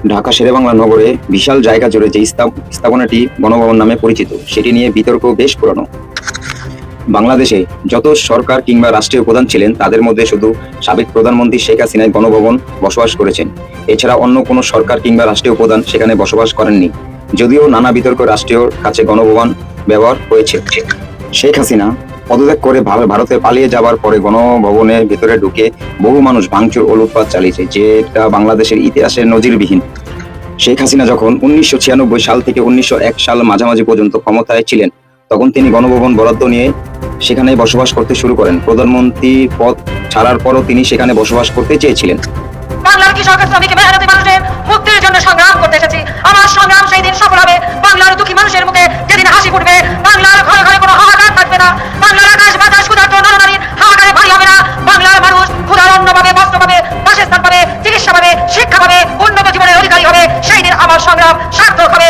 ঢাকা শেরেবাংলা নগরে বিশাল জায়গা জুড়ে যে স্থাপনাটি গণভবন নামে পরিচিত, সেটি নিয়ে বিতর্ক বেশ পুরানো। বাংলাদেশে যত সরকার কিংবা রাষ্ট্রীয় প্রধান ছিলেন, তাদের মধ্যে শুধু সাবেক প্রধানমন্ত্রী শেখ হাসিনাই গণভবন বসবাস করেছেন। এছাড়া অন্য কোনো সরকার কিংবা রাষ্ট্রীয় প্রধান সেখানে বসবাস করেননি, যদিও নানা বিতর্ক রাষ্ট্রীয় কাছে গণভবন ব্যবহার হয়েছে। শেখ হাসিনা পদত্যাগ করে ভারতে পালিয়ে যাবার পরে গণভবনের ভেতরে ঢুকে বহু মানুষ ভাঙচুর ও লুটপাট চালিয়েছে, যেটা বাংলাদেশের ইতিহাসে নজিরবিহীন। শেখ হাসিনা যখন 1996 সাল থেকে 1901 সাল মাঝামাঝি পর্যন্ত ক্ষমতায় ছিলেন, তখন তিনি গণভবন বরাদ্দ নিয়ে সেখানে বসবাস করতে শুরু করেন। প্রধানমন্ত্রী পদ ছাড়ার পরও তিনি সেখানে বসবাস করতে চেয়েছিলেন। বাংলার কৃষক শ্রমিক মেহনতি মানুষের মুক্তির জন্য সংগ্রাম করতে এসেছি। আমার সংগ্রাম সেই দিন সফল হবে, বাংলার দুঃখী মানুষের মুখে যেদিন হাসি ফুটবে, বাংলার ঘরে ঘরে কোনো হাহাকার থাকবে না, বাংলার আকাশ বাতাস ক্ষুধার্ত নরনারীর হাহাকারে ভারী হবে না, বাংলার মানুষ ক্ষুধার অন্ন পাবে, বস্ত্র পাবে, বাসস্থান পাবে, চিকিৎসা পাবে, শিক্ষা পাবে, উন্নত জীবনের অধিকারী হবে। সেই দিন আমার সংগ্রাম সার্থক হবে।